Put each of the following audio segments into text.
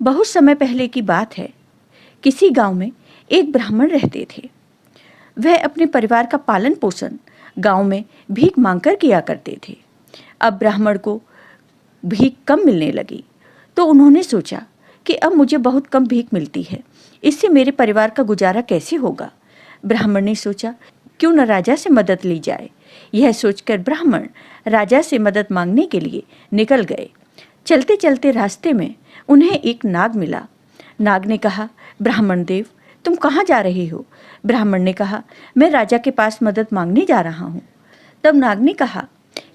बहुत समय पहले की बात है। किसी गांव में एक ब्राह्मण रहते थे। वह अपने परिवार का पालन पोषण गांव में भीख मांगकर किया करते थे। अब ब्राह्मण को भीख कम मिलने लगी तो उन्होंने सोचा कि अब मुझे बहुत कम भीख मिलती है, इससे मेरे परिवार का गुजारा कैसे होगा। ब्राह्मण ने सोचा क्यों न राजा से मदद ली जाए। यह सोचकर ब्राह्मण राजा से मदद मांगने के लिए निकल गए। चलते चलते रास्ते में उन्हें एक नाग मिला। नाग ने कहा, ब्राह्मण देव, तुम कहाँ जा रहे हो? ब्राह्मण ने कहा, मैं राजा के पास मदद मांगने जा रहा हूँ। तब नाग ने कहा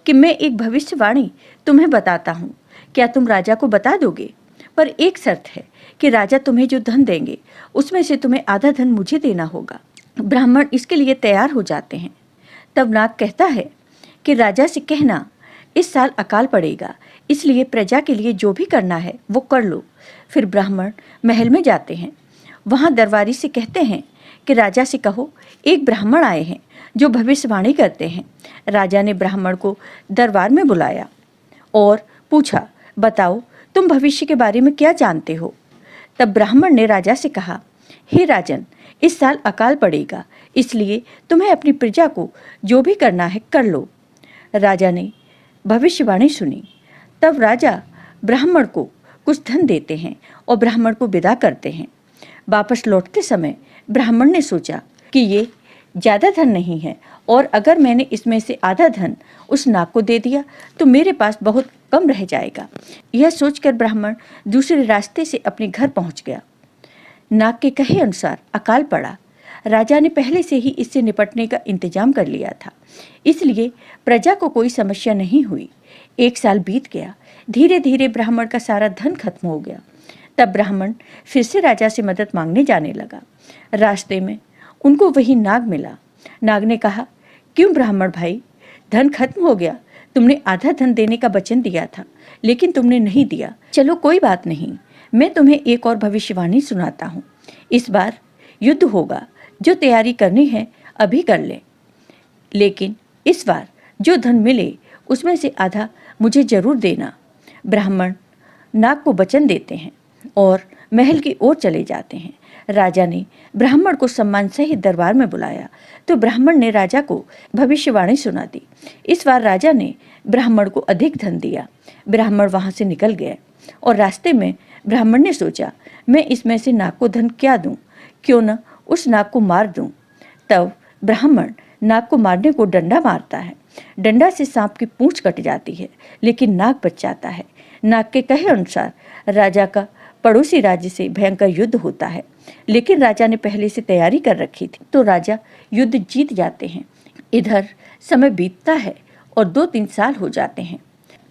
कि मैं एक भविष्यवाणी तुम्हें बताता हूँ, क्या तुम राजा को बता दोगे? पर एक शर्त है कि राजा तुम्हें जो धन देंगे उसमें से तुम्हें आधा धन मुझे देना होगा। ब्राह्मण इसके लिए तैयार हो जाते हैं। तब नाग कहता है कि राजा से कहना इस साल अकाल पड़ेगा, इसलिए प्रजा के लिए जो भी करना है वो कर लो। फिर ब्राह्मण महल में जाते हैं। वहाँ दरबारी से कहते हैं कि राजा से कहो एक ब्राह्मण आए हैं जो भविष्यवाणी करते हैं। राजा ने ब्राह्मण को दरबार में बुलाया और पूछा, बताओ तुम भविष्य के बारे में क्या जानते हो? तब ब्राह्मण ने राजा से कहा, हे राजन, इस साल अकाल पड़ेगा, इसलिए तुम्हें अपनी प्रजा को जो भी करना है कर लो। राजा ने भविष्यवाणी सुनी। तब राजा ब्राह्मण को कुछ धन देते हैं और ब्राह्मण को विदा करते हैं। वापस लौटते समय ब्राह्मण ने सोचा कि ये ज़्यादा धन नहीं है और अगर मैंने इसमें से आधा धन उस नाग को दे दिया तो मेरे पास बहुत कम रह जाएगा। यह सोचकर ब्राह्मण दूसरे रास्ते से अपने घर पहुंच गया। नाग के कहे अनुसार अकाल पड़ा। राजा ने पहले से ही इससे निपटने का इंतजाम कर लिया था, इसलिए प्रजा को कोई समस्या नहीं हुई। एक साल बीत गया। धीरे धीरे ब्राह्मण का सारा धन खत्म हो गया। तब ब्राह्मण फिर से राजा से मदद मांगने जाने लगा। रास्ते में उनको वही नाग मिला। नाग ने कहा, क्यों ब्राह्मण भाई, धन खत्म हो गया? तुमने आधा धन देने का वचन दिया था, लेकिन तुमने नहीं दिया। चलो कोई बात नहीं, मैं तुम्हें एक और भविष्यवाणी सुनाता हूँ। इस बार युद्ध होगा, जो तैयारी करनी है अभी कर ले, लेकिन इस बार जो धन मिले उसमें से आधा मुझे जरूर देना। ब्राह्मण नाग को वचन देते हैं और महल की ओर चले जाते हैं। राजा ने ब्राह्मण को सम्मान सहित दरबार में बुलाया तो ब्राह्मण ने राजा को भविष्यवाणी सुना दी। इस बार राजा ने ब्राह्मण को अधिक धन दिया। ब्राह्मण वहां से निकल गए और रास्ते में ब्राह्मण ने सोचा, मैं इसमें से नाग को धन क्या दूं, क्यों न उस नाग को मार दूं। तब ब्राह्मण नाग को मारने को डंडा मारता है। डंडा से सांप की पूंछ कट जाती है, लेकिन नाग बच जाता है। नाग के कहे अनुसार राजा का पड़ोसी राज्य से भयंकर युद्ध होता है, लेकिन राजा ने पहले से तैयारी कर रखी थी तो राजा युद्ध जीत जाते हैं। इधर समय बीतता है और 2-3 साल हो जाते हैं।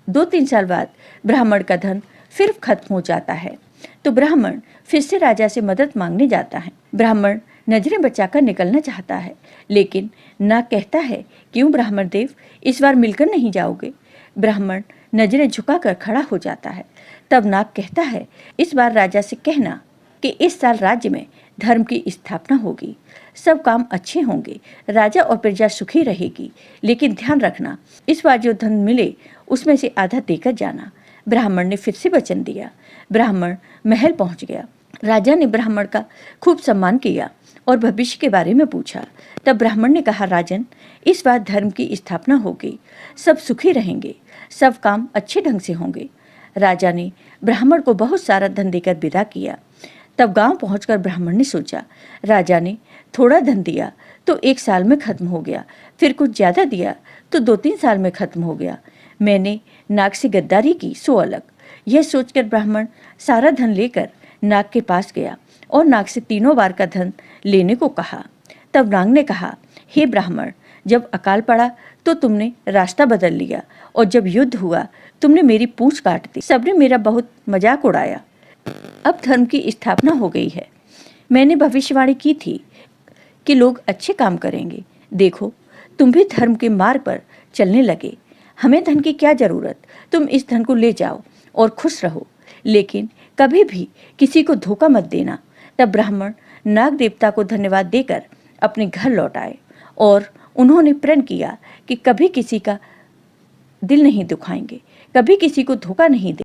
2-3 साल बाद ब्राह्मण का धन फिर खत्म हो जाता है तो ब्राह्मण फिर से राजा से मदद मांगने जाता है। ब्राह्मण नजरें बचाकर निकलना चाहता है, लेकिन नाग कहता है, क्यों ब्राह्मण देव, इस बार मिलकर नहीं जाओगे? ब्राह्मण नजरें झुकाकर खड़ा हो जाता है। तब नाग कहता है, इस बार राजा से कहना कि इस साल राज्य में धर्म की स्थापना होगी, सब काम अच्छे होंगे, राजा और प्रजा सुखी रहेगी, लेकिन ध्यान रखना इस बार जो धन मिले उसमें से आधा देकर जाना। ब्राह्मण ने फिर से वचन दिया। ब्राह्मण महल पहुंच गया। राजा ने ब्राह्मण का खूब सम्मान किया और भविष्य के बारे में पूछा। तब ब्राह्मण ने कहा, राजन, इस बार धर्म की स्थापना होगी, सब सुखी रहेंगे, सब काम अच्छे ढंग से होंगे। राजा ने ब्राह्मण को बहुत सारा धन देकर विदा किया। तब गांव पहुंचकर ब्राह्मण ने सोचा, राजा ने थोड़ा धन दिया तो 1 साल में खत्म हो गया, फिर कुछ ज्यादा दिया तो 2-3 साल में खत्म हो गया। मैंने नाग से गद्दारी की सो अलग। यह सोचकर ब्राह्मण सारा धन लेकर नाग के पास गया और नाग से 3 बार का धन लेने को कहा। तब नाग ने कहा, हे ब्राह्मण, जब अकाल पड़ा तो तुमने रास्ता बदल लिया और जब युद्ध हुआ तुमने मेरी पूंछ काट दी। सबने मेरा बहुत मजाक उड़ाया। अब धर्म की स्थापना हो गई है। मैंने भविष्यवाणी की थी कि लोग अच्छे काम करेंगे। देखो, तुम भी धर्म के मार्ग पर चलने लगे। हमें धन की क्या जरूरत? तुम इस धन को ले जाओ और खुश रहो, लेकिन कभी भी किसी को धोखा मत देना। तब ब्राह्मण नाग देवता को धन्यवाद देकर अपने घर लौट आए और उन्होंने प्रण किया कि कभी किसी का दिल नहीं दुखाएंगे, कभी किसी को धोखा नहीं देंगे।